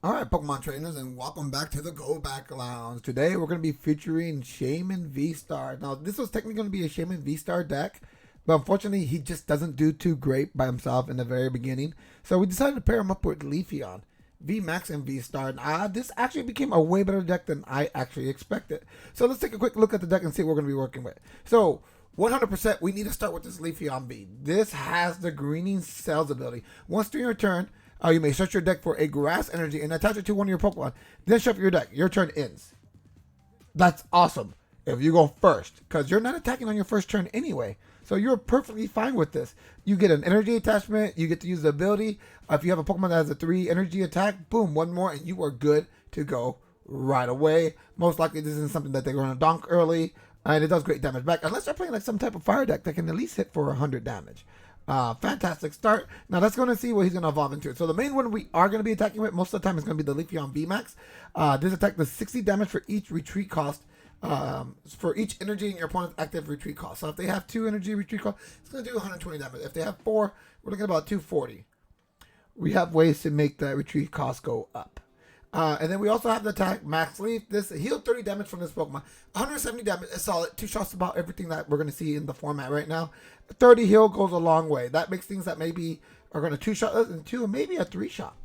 Alright, Pokemon trainers, and welcome back to the Go Back Lounge. Today we're going to be featuring Shaymin VStar. Now, this was technically going to be a Shaymin VStar deck, but unfortunately, he just doesn't do too great by himself in the very beginning. So we decided to pair him up with Leafeon VMAX and VStar. This actually became a way better deck than I actually expected. So let's take a quick look at the deck and see what we're going to be working with. So 100%, we need to start with this Leafeon V. This has the greening cells ability. Once during your turn, you may search your deck for a grass energy and attach it to one of your Pokemon. Then shuffle your deck. Your turn ends. That's awesome if you go first, because you're not attacking on your first turn anyway. So you're perfectly fine with this. You get an energy attachment. You get to use the ability. If you have a Pokemon that has a 3 energy attack, boom, one more, and you are good to go right away. Most likely this isn't something that they're going to donk early, and it does great damage back, unless they're playing like some type of fire deck that can at least hit for 100 damage. Fantastic start. Now let's go and see what he's going to evolve into. So the main one we are going to be attacking with most of the time is going to be the Leafeon VMAX. This attack does 60 damage for each retreat cost. For each energy in your opponent's active retreat cost. So if they have 2 energy retreat cost, it's going to do 120 damage. If they have 4, we're looking at about 240. We have ways to make that retreat cost go up. And then we also have the attack Max Leaf. This healed 30 damage from this Pokemon. 170 damage is solid. 2 shots about everything that we're going to see in the format right now. 30 heal goes a long way. That makes things that maybe are going to 2-shot us into maybe a 3-shot.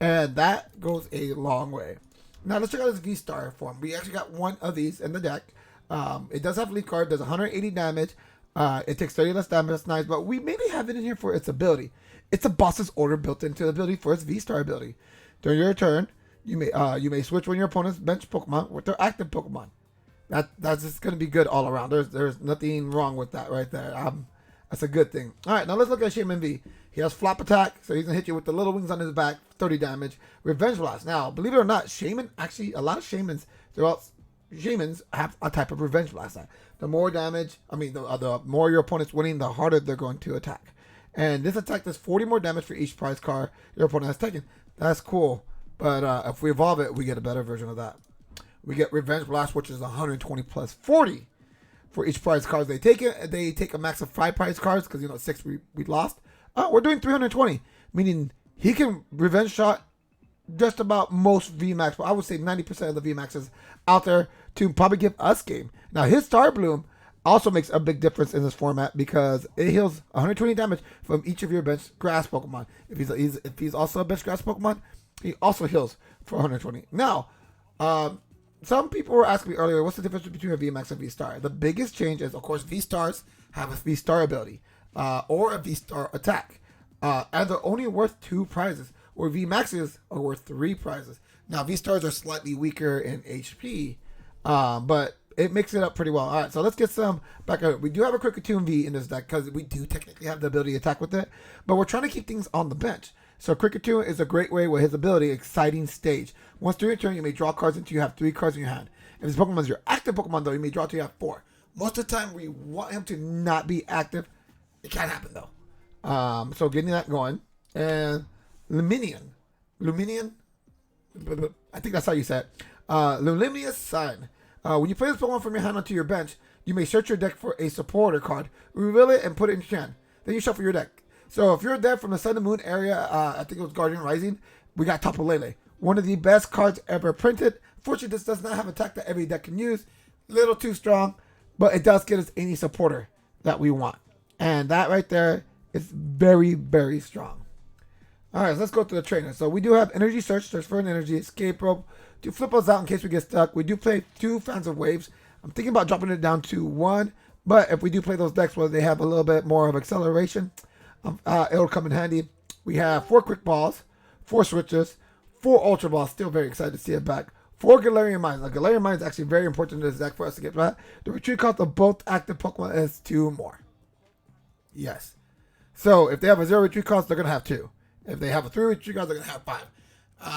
And that goes a long way. Now let's check out this V-Star form. We actually got one of these in the deck. It does have leaf card. Does 180 damage. It takes 30 less damage. That's nice. But we maybe have it in here for its ability. It's a boss's order built into the ability for its V-Star ability. During your turn, you may switch one of your opponent's bench Pokemon with their active Pokemon. That's just gonna be good all around. There's nothing wrong with that right there. That's a good thing. All right, now let's look at Shaymin V. He has flop attack, so he's gonna hit you with the little wings on his back, 30 damage. Revenge blast. Now, believe it or not, Shaymin actually a lot of Shaymins throughout Shaymins have a type of revenge blast. The more damage, the more your opponent's winning, the harder they're going to attack. And this attack does 40 more damage for each prize card your opponent has taken. That's cool. But if we evolve it, we get a better version of that. We get Revenge Blast, which is 120 plus 40 for each prize card they take. They take a max of 5 prize cards because 6 we lost. We're doing 320, meaning he can revenge shot just about most VMAX. But I would say 90% of the VMAXs out there to probably give us game. Now his Star Bloom also makes a big difference in this format because it heals 120 damage from each of your bench grass Pokemon. If he's also a bench grass Pokemon, he also heals for 120. Now, some people were asking me earlier, what's the difference between a VMAX and VStar? The biggest change is, of course, VStars have a VStar ability or a VStar attack. And they're only worth 2 prizes, where VMAXs are worth 3 prizes. Now, VStars are slightly weaker in HP, but it makes it up pretty well. All right, so let's get some back up. We do have a Kricketune V in this deck because we do technically have the ability to attack with it, but we're trying to keep things on the bench. So Kricketune is a great way with his ability, Exciting Stage. Once during your turn, you may draw cards until you have 3 cards in your hand. If this Pokemon is your active Pokemon, though, you may draw until you have 4. Most of the time, we want him to not be active. It can't happen, though. So getting that going. And Lumineon, I think that's how you say it. Lumineous Sign. When you play this Pokemon from your hand onto your bench, you may search your deck for a supporter card, reveal it, and put it in your hand. Then you shuffle your deck. So if you're there from the Sun and Moon area, I think it was Guardian Rising, we got Tapu Lele. One of the best cards ever printed. Fortunately, this does not have an attack that every deck can use. Little too strong, but it does get us any supporter that we want. And that right there is very, very strong. All right, so let's go through the trainer. So we do have Energy Search for an Energy, Escape Rope, to flip us out in case we get stuck. We do play 2 Fans of Waves. I'm thinking about dropping it down to 1, but if we do play those decks where they have a little bit more of acceleration, it'll come in handy. We have 4 Quick Balls, 4 Switches, 4 Ultra Balls. Still very excited to see it back. 4 Galarian Mines. Now, Galarian Mines is actually very important in this deck for us to get back. The retreat cost of both active Pokemon is 2 more. Yes. So if they have a 0 retreat cost, they're going to have 2. If they have a 3 retreat cost, they're going to have 5.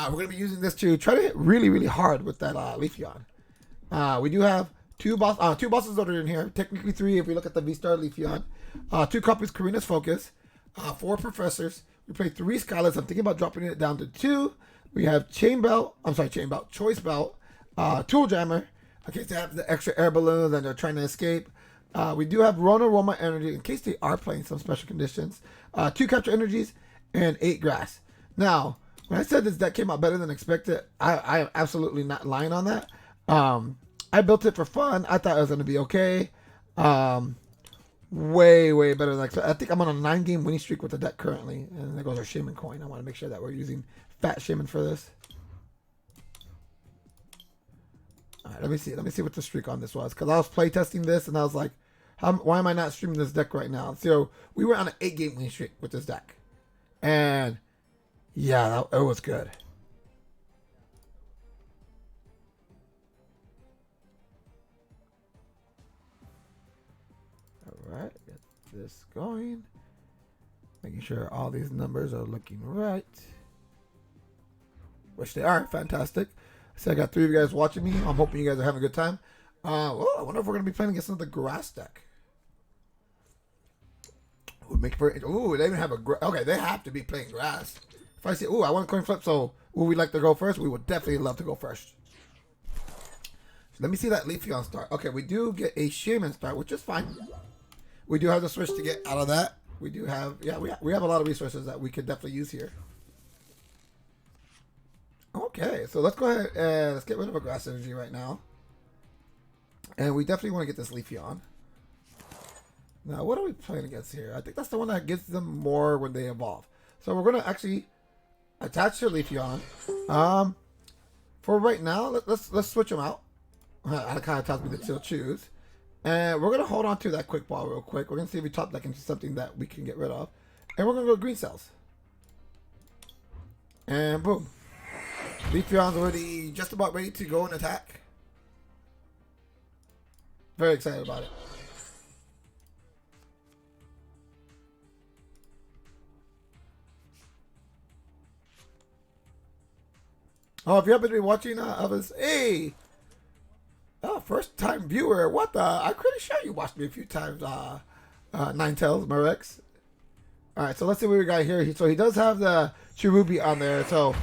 We're going to be using this to try to hit really, really hard with that Leafeon. We do have 2 bosses that are in here. Technically 3 if we look at the VStar Leafeon. 2 copies Korrina's Focus. 4 Professors. We play 3 Skylas. I'm thinking about dropping it down to 2. We have Choice Belt, Tool Jammer, in case they have the extra air balloons and they're trying to escape. We do have Aromatic Energy in case they are playing some special conditions. 2 Capture Energies and 8 Grass. Now, when I said this deck came out better than expected, I am absolutely not lying on that. I built it for fun. I thought it was going to be okay. Way better than expected. I think I'm on a 9-game winning streak with the deck currently. And there goes our Shaymin coin. I want to make sure that we're using fat Shaymin for this. All right, let me see. Let me see what the streak on this was. Because I was playtesting this and I was like, why am I not streaming this deck right now? So we were on an 8-game winning streak with this deck. And yeah, it was good. All right, get this going. Making sure all these numbers are looking right. Which they are. Fantastic. So I got 3 of you guys watching me. I'm hoping you guys are having a good time. Well, I wonder if we're going to be playing against another grass deck. Would make for ooh, they even have a okay. They have to be playing grass. If I say, ooh, I want a coin flip, so would we like to go first? We would definitely love to go first. So let me see that Leafeon start. Okay, we do get a Shaymin start, which is fine. We do have the switch to get out of that. We do have, yeah, we have a lot of resources that we could definitely use here. Okay, so let's go ahead and let's get rid of a grass energy right now. And we definitely want to get this Leafeon. Now, what are we playing against here? I think that's the one that gives them more when they evolve. So we're going to actually attach to Leafeon. For right now, let's switch them out. That kind of tells me to still choose. And we're going to hold on to that quick ball real quick. We're going to see if we top deck into something that we can get rid of. And we're going to go green cells. And boom. Leafeon's already just about ready to go and attack. Very excited about it. Oh, if you happen to be watching others, hey, first time viewer, what the? I'm pretty sure you watched me a few times. Ninetales, Marex. All right, so let's see what we got here. So he does have the Cherubi on there. So,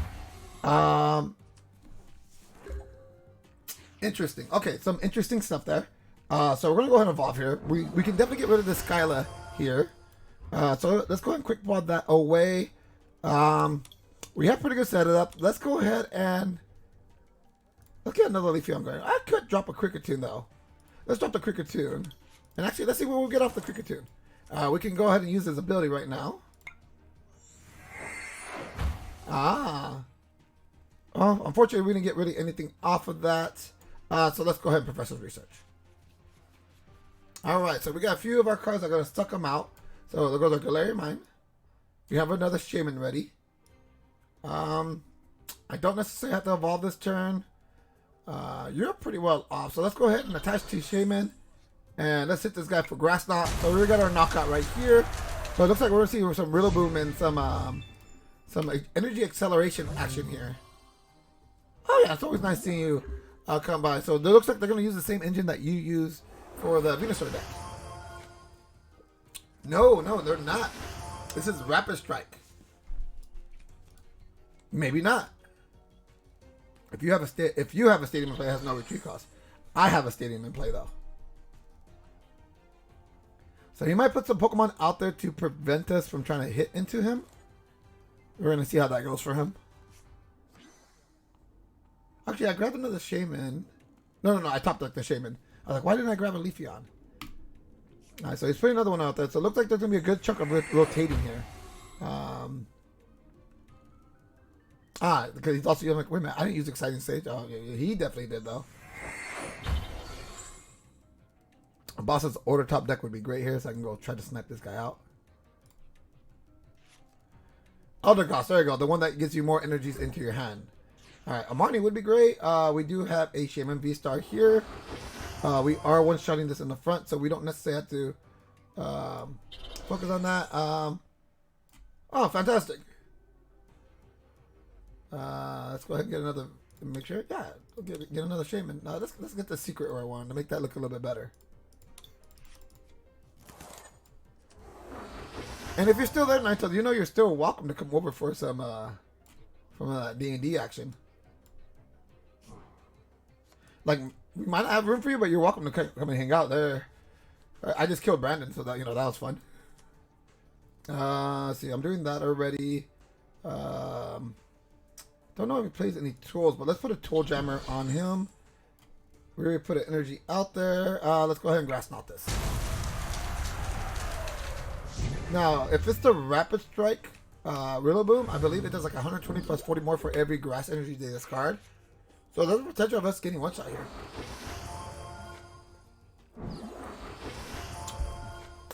interesting. Okay, some interesting stuff there. So we're gonna go ahead and evolve here. We can definitely get rid of the Skyla here. So let's go ahead and quick ball that away. We have pretty good setup. Let's go ahead and let's get another Leafeon going. I could drop a Kricketune though. Let's drop the Kricketune. And actually, let's see what we'll get off the Kricketune. We can go ahead and use his ability right now. Oh, unfortunately, we didn't get really anything off of that. So let's go ahead and Professor's Research. All right, so we got a few of our cards. I'm going to suck them out. So there goes our Galar Mine. We have another Shaymin ready. I don't necessarily have to evolve this turn. You're pretty well off. So let's go ahead and attach to Shaymin. And let's hit this guy for grass knot. So we got our knockout right here. So it looks like we're going to see some Rillaboom and some energy acceleration action here. Oh yeah, it's always nice seeing you come by. So it looks like they're going to use the same engine that you use for the Venusaur deck. No, they're not. This is Rapid Strike. Maybe not. If you have a stadium in play, it has no retreat cost. I have a stadium in play though. So he might put some Pokemon out there to prevent us from trying to hit into him. We're gonna see how that goes for him. Actually, I grabbed another Shaymin. No, I top decked the Shaymin. I was like, why didn't I grab a Leafeon? Alright, so he's putting another one out there. So it looks like there's gonna be a good chunk of rotating here. Because he's also like, wait a minute, I didn't use Exciting Stage. Oh, yeah, he definitely did though. A boss's order top deck would be great here, so I can go try to snipe this guy out. Elder Goss, there you go. The one that gives you more energies into your hand. Alright, Amani would be great. We do have a Shaymin VStar here. We are one-shotting this in the front, so we don't necessarily have to focus on that. Oh, fantastic. Let's go ahead and get another, make sure, yeah, we'll get another Shaymin. Let's get the secret where I wanted to make that look a little bit better. And if you're still there, Naito, you know you're still welcome to come over for some D&D action. Like, we might not have room for you, but you're welcome to come and hang out there. I just killed Brandon, so that, that was fun. See, I'm doing that already. Don't know if he plays any tools, but let's put a Tool Jammer on him. We already put an energy out there. Let's go ahead and Grass Knot this. Now, if it's the Rapid Strike Rillaboom, I believe it does like 120 plus 40 more for every Grass Energy they discard. So there's a potential of us getting one shot here.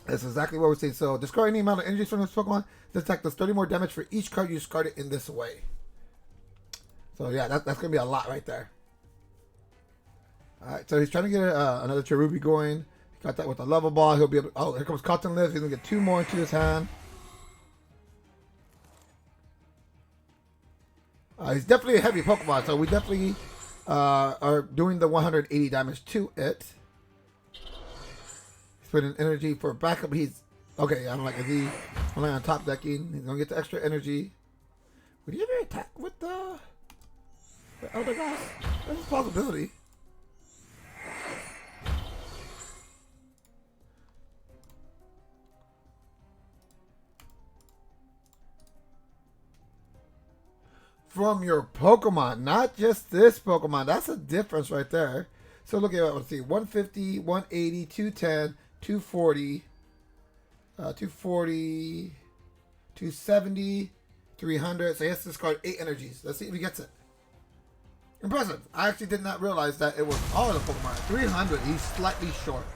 That's exactly what we're saying. So discard any amount of energy from this Pokemon. This attack does 30 more damage for each card you discard it in this way. So yeah, that's going to be a lot right there. Alright, so he's trying to get another Cherubi going. He got that with a level ball. He'll be able to, oh, here comes Cotton Lift. He's going to get 2 more into his hand. He's definitely a heavy Pokemon, so we definitely are doing the 180 damage to it. He's putting energy for backup. He's okay. I'm like, is he only on top decking? He's gonna get the extra energy. Would he ever attack with the Elder Goss? There's a possibility. From your Pokemon, not just this Pokemon. That's a difference right there. So look at it. Let's see. 150, 180, 210, 240, 240, 270, 300. So he has to discard 8 energies. Let's see if he gets it. Impressive. I actually did not realize that it was all of the Pokemon. 300. He's slightly short.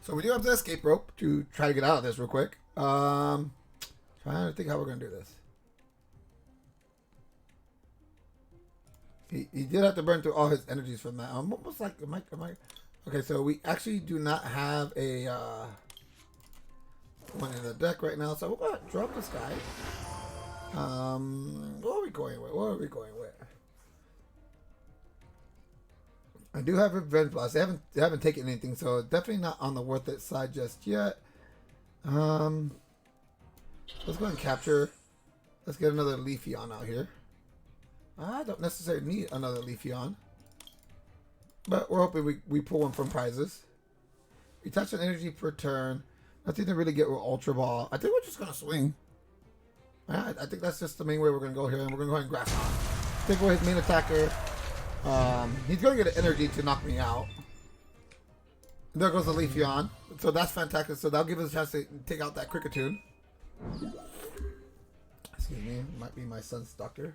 So we do have the escape rope to try to get out of this real quick. Trying to think how we're gonna do this. He did have to burn through all his energies from that. I'm almost like, am I? Okay, so we actually do not have a one in the deck right now. So we're gonna drop this guy. What are we going with? What are we going with? I do have Revenge Blast. They haven't taken anything, so definitely not on the worth it side just yet. Let's go ahead and capture. Let's get another Leafeon out here. I don't necessarily need another Leafeon, but we're hoping we pull one from prizes. We touch an energy per turn. Nothing to really get with Ultra Ball. I think we're just gonna swing. I think that's just the main way we're gonna go here, and we're gonna go ahead and Grass on. Take away his main attacker. He's going to get an energy to knock me out. There goes the Leafeon. So that's fantastic. So that'll give us a chance to take out that Kricketune. Excuse me. Might be my son's doctor.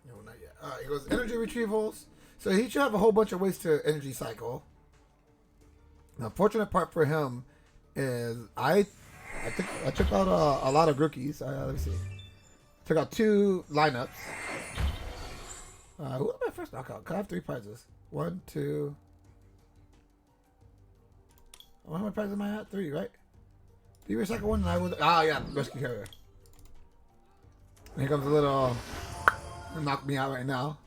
No, not yet. Alright, he goes energy retrievals. So he should have a whole bunch of ways to energy cycle. The unfortunate part for him is I think I took out a lot of rookies. Let me see. Took out 2 lineups. Who was my first knockout? I have 3 prizes. 1, 2. How many prizes am I at? 3, right? Do you recycle one? And I would. Ah, yeah, rescue carrier. And here comes a little. Knock me out right now.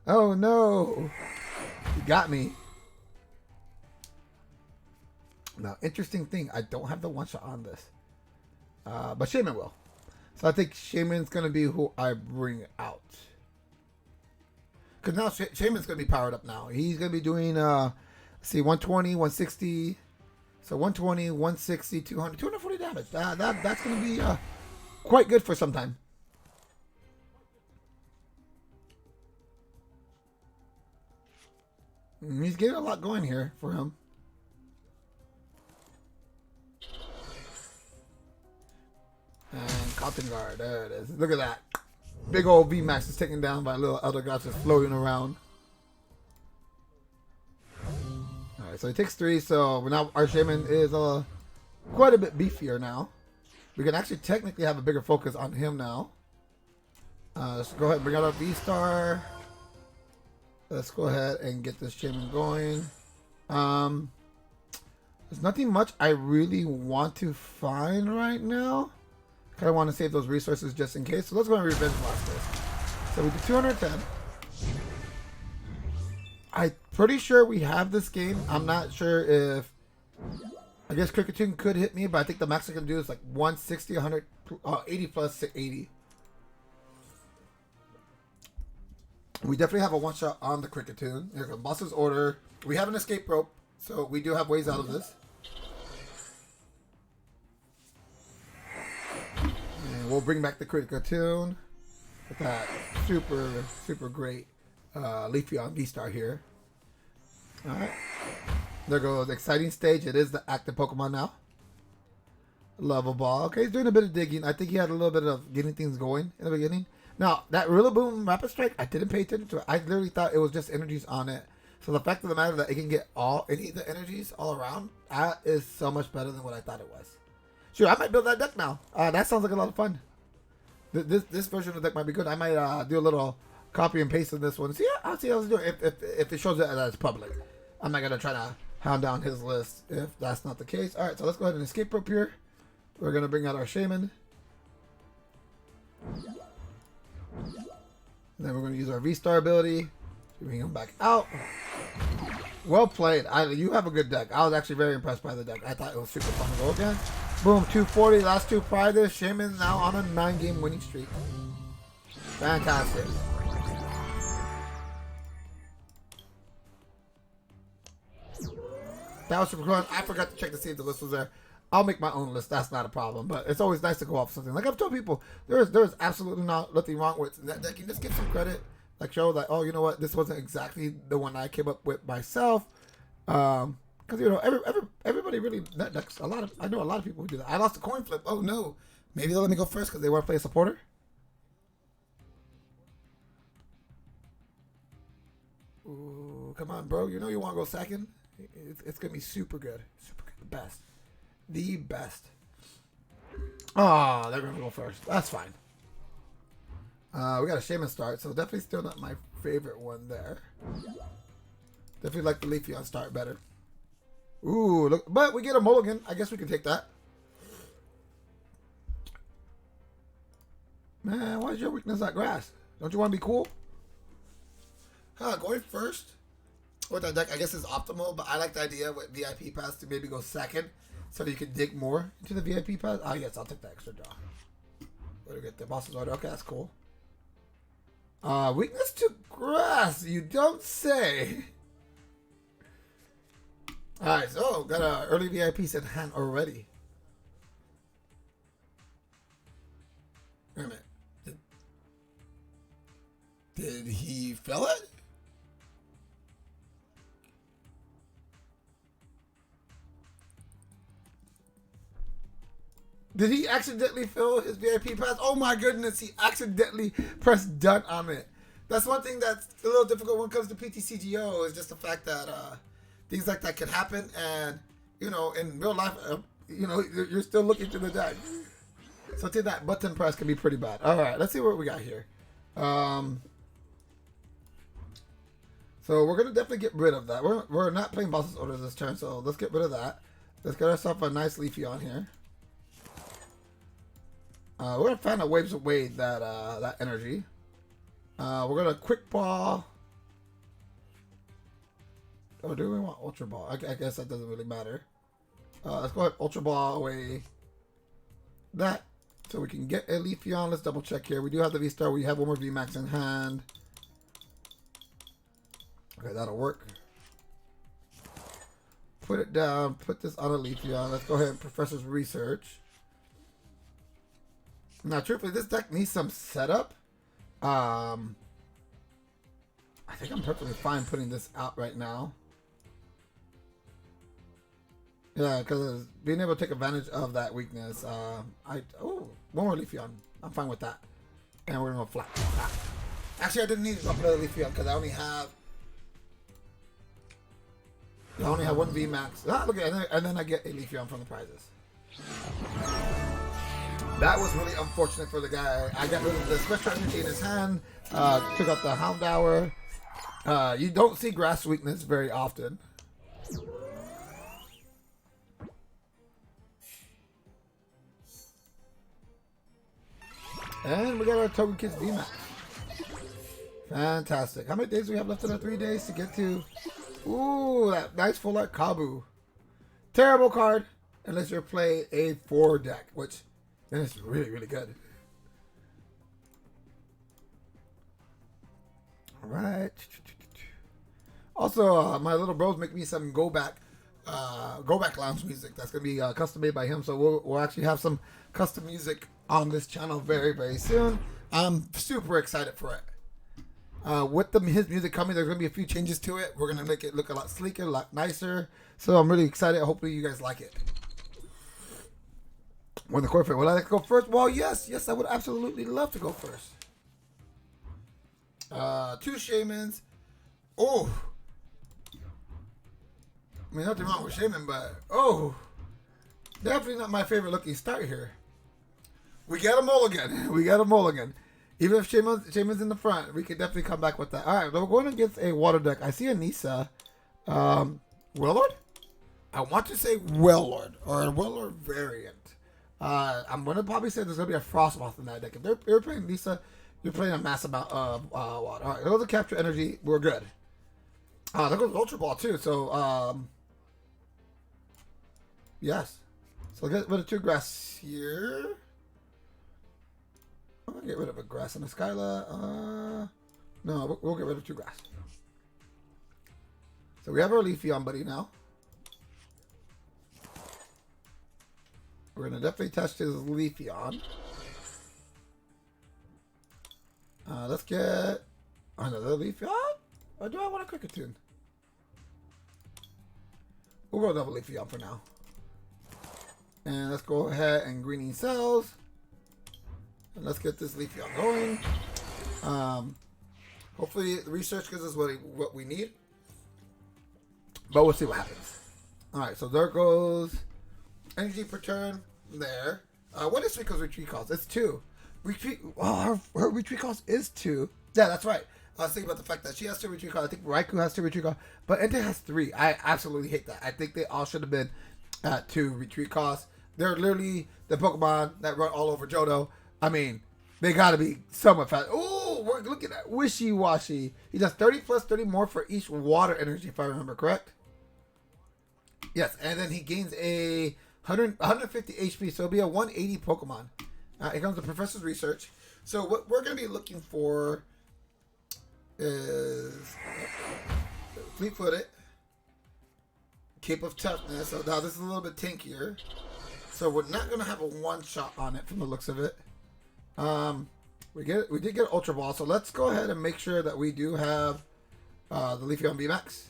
Oh no! He got me. Now, interesting thing, I don't have the one shot on this. But Shaymin will. So I think Shaymin's going to be who I bring out. Because now Shaymin's going to be powered up now. He's going to be doing, let's see, 120, 160. So 120, 160, 200, 240 damage. That's going to be quite good for some time. He's getting a lot going here for him. And Cotton Guard, there it is. Look at that. Big old VMAX is taken down by a little other guys just floating around. Alright, so he takes 3, so now our Shaymin is quite a bit beefier now. We can actually technically have a bigger focus on him now. Let's go ahead and bring out our VStar. Let's go ahead and get this Shaymin going. There's nothing much I really want to find right now. Kind of want to save those resources just in case. So let's go and Revenge Blast this. So we do 210. I'm pretty sure we have this game. I'm not sure if... I guess Kricketune could hit me, but I think the max I can do is like 160, 100, 80 plus to 80. We definitely have a one-shot on the Kricketune. Here goes Boss's Order. We have an Escape Rope, so we do have ways out of this. And we'll bring back the Kricketune with that super great Leafeon VStar here. Alright. There goes the exciting stage. It is the active Pokemon now. Level Ball. Okay, he's doing a bit of digging. I think he had a little bit of getting things going in the beginning. Now, that Rillaboom Rapid Strike, I didn't pay attention to it. I literally thought it was just energies on it. So the fact of the matter that it can get any of the energies all around, that is so much better than what I thought it was. Sure, I might build that deck now. That sounds like a lot of fun. This version of the deck might be good. I might do a little copy and paste of this one. See, I'll see how it's doing. If it shows it as public. I'm not going to try to hound down his list if that's not the case. All right, so let's go ahead and Escape Rope here. We're going to bring out our Shaymin. Then we're going to use our VStar ability to bring him back out. Well played. You have a good deck. I was actually very impressed by the deck. I thought it was super fun to go again. Boom, 240. Last two prizes. Shaymin's now on a 9-game winning streak. Fantastic. That was super fun. I forgot to check to see if the list was there. I'll make my own list. That's not a problem. But it's always nice to go off something. Like I've told people, there's absolutely nothing wrong with that. They can just get some credit. Like show like, oh, you know what? This wasn't exactly the one I came up with myself. Because you know, everybody really that's a lot of. I know a lot of people who do that. I lost a coin flip. Oh no, maybe they'll let me go first because they want to play a supporter. Ooh, come on, bro. You know you want to go second. It's gonna be super good. Super good. The best. The best. Oh, they're gonna go first. That's fine. We got a Shaymin start, so definitely still not my favorite one there. Definitely like the Leafeon start better. Ooh, look, but we get a mulligan. I guess we can take that. Man, why is your weakness at grass? Don't you want to be cool? Going first with that deck, I guess is optimal, but I like the idea with VIP pass to maybe go second so that you can dig more into the VIP pass. Ah, yes, I'll take the extra draw. Where do we get the boss's order? Okay, that's cool. Weakness to grass, you don't say. Alright, so got an early VIPs in hand already. Wait a minute. Did he fill it? Did he accidentally fill his VIP pass? Oh my goodness, he accidentally pressed done on it. That's one thing that's a little difficult when it comes to PTCGO is just the fact that things like that can happen, and you know, in real life, you know, you're still looking through the deck. So I think that button press can be pretty bad. All right, let's see what we got here. So we're gonna definitely get rid of that. We're not playing boss's orders this turn, so let's get rid of that. Let's get ourselves a nice Leafeon here. We're gonna Fan of Waves away that energy. We're gonna Quick Ball. Oh, do we want Ultra Ball? I guess that doesn't really matter. Let's go ahead, Ultra Ball away that, so we can get a Leafeon. Let's double check here. We do have the VStar. We have one more VMAX in hand. Okay, that'll work. Put it down. Put this on a Leafeon. Let's go ahead and Professor's Research. Now, truthfully, this deck needs some setup. I think I'm perfectly fine putting this out right now. Yeah, because being able to take advantage of that weakness. One more Leafeon. I'm fine with that. And we're gonna go flat. Actually, I didn't need another Leafeon because I only have one VMAX. Look at it, and then I get a Leafeon from the prizes. That was really unfortunate for the guy. I got rid of the Special Energy in his hand. Took out the Houndour. You don't see grass weakness very often. And we got our Togekiss VMAX. Fantastic. How many days do we have left in our 3 days to get to? Ooh, that nice full art Kabu. Terrible card unless you're playing a 4 deck, which then it's really, really good. All right. Also, my little bros make me some go back lounge music. That's gonna be custom made by him. So we'll actually have some custom music on this channel very, very soon. I'm super excited for it. With his music coming, there's gonna be a few changes to it. We're gonna make it look a lot sleeker, a lot nicer. So I'm really excited. Hopefully you guys like it. When the court fit, would I like to go first? Well, yes, I would absolutely love to go first. 2 Shaymins. Oh, I mean, nothing wrong with Shaymin, but definitely not my favorite looking start here. We got a mulligan. We got a mulligan. Even if Shaymin's in the front, we could definitely come back with that. All right, we're going against a water deck. I see a Nisa. Wellord? I want to say Wellord or a Wellord variant. I'm going to probably say there's going to be a Frostmoth in that deck. If you're playing Nisa, you're playing a massive amount of water. All right, those are Capture Energy. We're good. There goes Ultra Ball too. So, yes. So get rid of 2 grass here. I'm gonna get rid of a grass and a Skyla. No, we'll get rid of 2 grass. So we have our Leafeon buddy now. We're gonna definitely test his Leafeon. Let's get another Leafeon. Or do I want a Kricketune? We'll go double Leafeon for now. And let's go ahead and greening cells. And let's get this Leafeon going. Hopefully the research gives us what we need. But we'll see what happens. Alright, so there goes energy per turn there. What is Rico's retreat cost? It's 2. Retreat. Oh, her retreat cost is 2. Yeah, that's right. I was thinking about the fact that she has 2 retreat costs. I think Raikou has 2 retreat costs. But Entei has 3. I absolutely hate that. I think they all should have been at 2 retreat costs. They're literally the Pokemon that run all over Johto. I mean, they got to be somewhat fast. Oh, look at that. Wishy-washy. He does 30 plus 30 more for each water energy, if I remember correct. Yes, and then he gains a 150 HP, so it'll be a 180 Pokemon. Here comes the Professor's Research. So what we're going to be looking for is fleet-footed, Cape of Toughness. So now this is a little bit tankier. So we're not going to have a one-shot on it from the looks of it. We did get Ultra Ball, so let's go ahead and make sure that we do have the Leafeon VMAX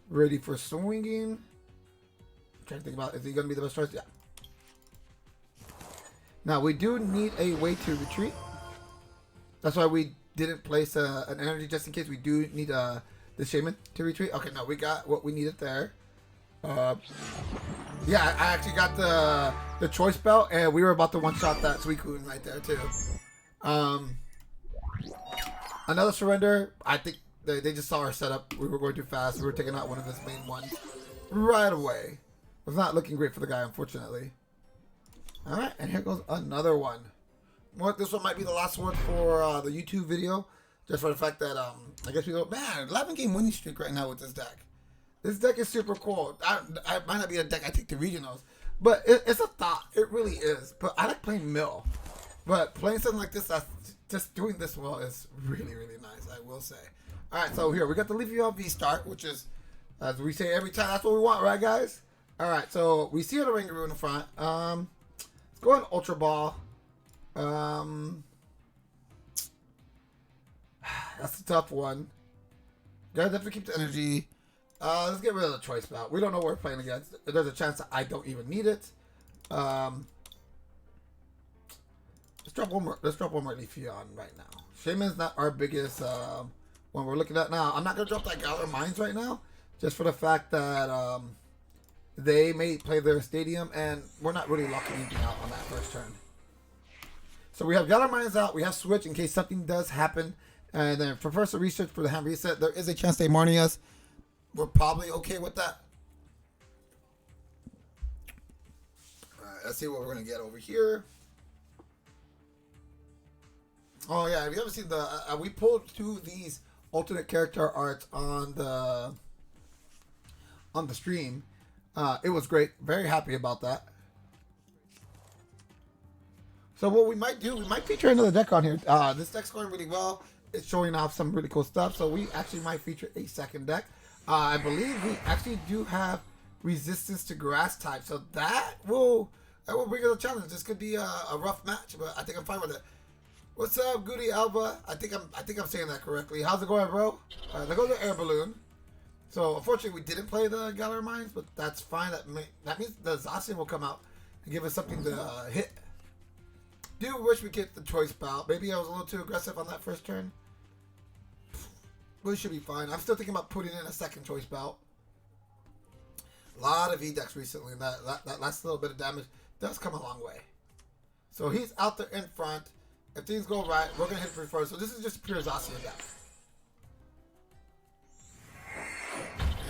ready for swinging. I'm trying to think about, is he going to be the best choice? Yeah. Now we do need a way to retreat. That's why we didn't place an energy just in case we do need the Shaymin to retreat. Okay, no, we got what we needed there. Yeah, I actually got the Choice Belt, and we were about to one-shot that Suicune right there too. Another surrender. I think they just saw our setup. We were going too fast. We were taking out one of his main ones right away. It was not looking great for the guy, unfortunately. All right, and here goes another one. This one might be the last one for the YouTube video, just for the fact that I guess we go, man, 11-game winning streak right now with this deck. This deck is super cool. I might not be a deck I take to regionals, but it's a thought. It really is. But I like playing mill. But playing something like this, just doing this well is really, really nice, I will say. All right, so here we got the Leafeon VStar, which is, as we say every time, that's what we want, right, guys? All right, so we see the Rangaroo in the front. Let's go on Ultra Ball. That's a tough one. Gotta definitely keep the energy. Let's get rid of the Choice Belt. We don't know what we're playing against. There's a chance that I don't even need it. Let's drop one more. Let's drop one more Leafeon right now. Shaymin's not our biggest one we're looking at now. I'm not gonna drop that Galar Mines right now, just for the fact that they may play their stadium, and we're not really locking anything out on that first turn. So we have Galar Mines out. We have Switch in case something does happen, and then for Professor Research for the hand reset, there is a chance they Marnie us. We're probably okay with that. All right, let's see what we're gonna get over here. Oh yeah, have you ever seen the? We pulled 2 of these alternate character arts on the stream. It was great. Very happy about that. So what we might do, we might feature another deck on here. This deck's going really well. it's showing off some really cool stuff. So we actually might feature a second deck. I believe we actually do have resistance to grass type, so that will bring us a challenge. This could be a rough match, but I think I'm fine with it. What's up, Goody Alba? I think I'm saying that correctly. How's it going, bro? There goes the air balloon. So unfortunately, we didn't play the Galar Mines, but that's fine. That means the Zacian will come out and give us something to hit. Do wish we get the Choice Belt. Maybe I was a little too aggressive on that first turn. We should be fine. I'm still thinking about putting in a second Choice Belt. A lot of E-decks recently. That last little bit of damage does come a long way. So he's out there in front. If things go right, we're going to hit for first. So this is just pure Zacian deck.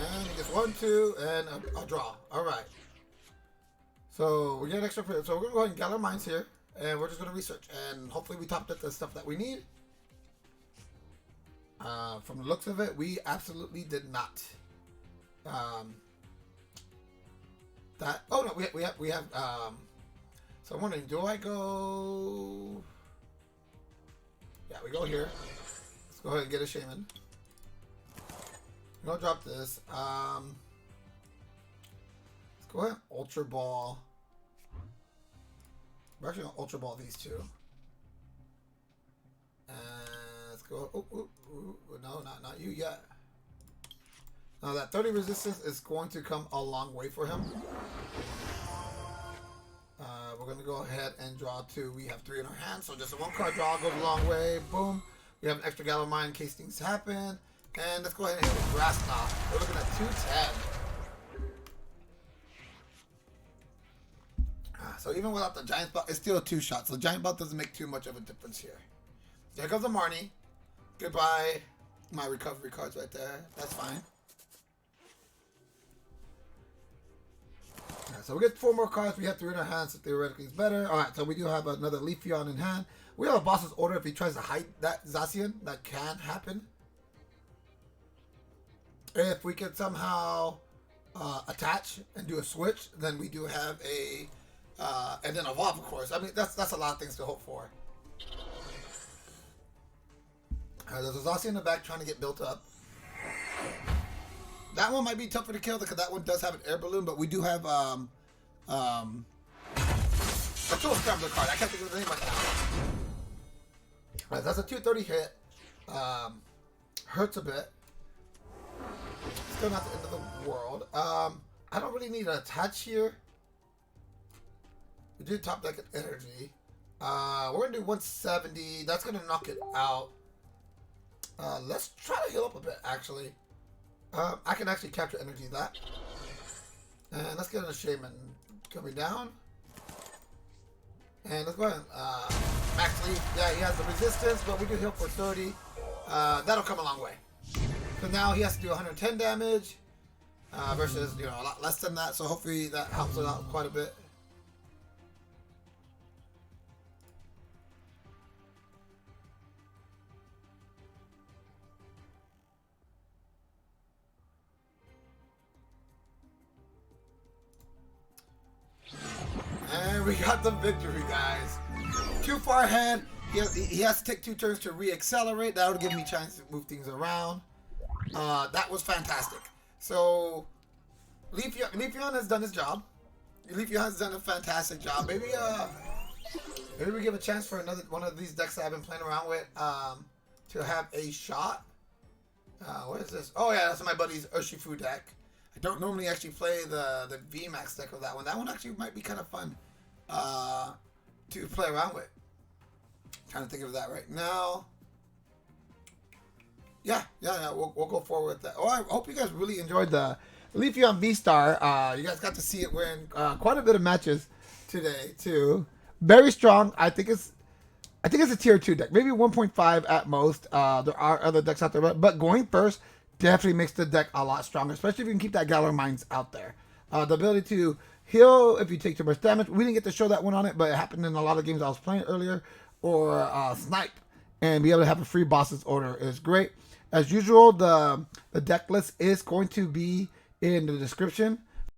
And he gets 1, 2, and a draw. All right. So we get extra. So we're going to go ahead and Galar Mines here. And we're just going to research. And hopefully we topped up the stuff that we need. From the looks of it, we absolutely did not. Oh no, we have. So I'm wondering, do I go? Yeah, we go here. Let's go ahead and get a Shaymin. I'm gonna drop this. Let's go ahead and Ultra Ball. We're actually gonna Ultra Ball these two. Let's go. No, not you yet. Now that 30 resistance is going to come a long way for him. We're going to go ahead and draw 2. We have 3 in our hand, so just a 1-card draw goes a long way. Boom. We have an extra Galar Mine in case things happen. And let's go ahead and hit the grass knot. We're looking at 210. So even without the giant belt, it's still a 2-shot. So the giant belt doesn't make too much of a difference here. There comes the Marnie. Goodbye. My recovery cards right there. That's fine. Right, so we get 4 more cards. We have 3 in our hands, so theoretically it's better. Alright, so we do have another Leafeon in hand. We have a boss's order if he tries to hide that Zacian. That can happen. If we can somehow attach and do a switch, then we do have a and then evolve, of course. I mean, that's a lot of things to hope for. There's a Zacian in the back trying to get built up. That one might be tougher to kill because that one does have an air balloon, but we do have a Tool Scrambler card. I can't think of the name right now. Right, that's a 230 hit. Hurts a bit. Still not the end of the world. I don't really need an attach here. We did top deck an energy. We're gonna do 170. That's gonna knock it out. Let's try to heal up a bit, actually. I can actually capture energy that. And let's get a Shaymin coming down. And let's go ahead and max Leaf. Yeah, he has the resistance, but we do heal for 30. That'll come a long way. So now he has to do 110 damage versus, you know, a lot less than that. So hopefully that helps it out quite a bit. And we got the victory, guys. Too far ahead. He has to take 2 turns to re-accelerate. That would give me a chance to move things around. That was fantastic. So, Leafeon has done his job. Leafeon has done a fantastic job. Maybe we give a chance for another one of these decks that I've been playing around with to have a shot. What is this? Oh yeah, that's my buddy's Urshifu deck. I don't normally actually play the VMAX deck of that one. That one actually might be kind of fun to play around with. I'm trying to think of that right now. Yeah, we'll go forward with that. Oh, I hope you guys really enjoyed the Leafeon VStar. You guys got to see it win quite a bit of matches today too. Very strong. I think it's a tier 2 deck, maybe 1.5 at most. There are other decks out there, but going first definitely makes the deck a lot stronger, especially if you can keep that Galar Mines out there. The ability to heal if you take too much damage. We didn't get to show that one on it, but it happened in a lot of games I was playing earlier. Or snipe and be able to have a free boss's order is great. As usual, the deck list is going to be in the description.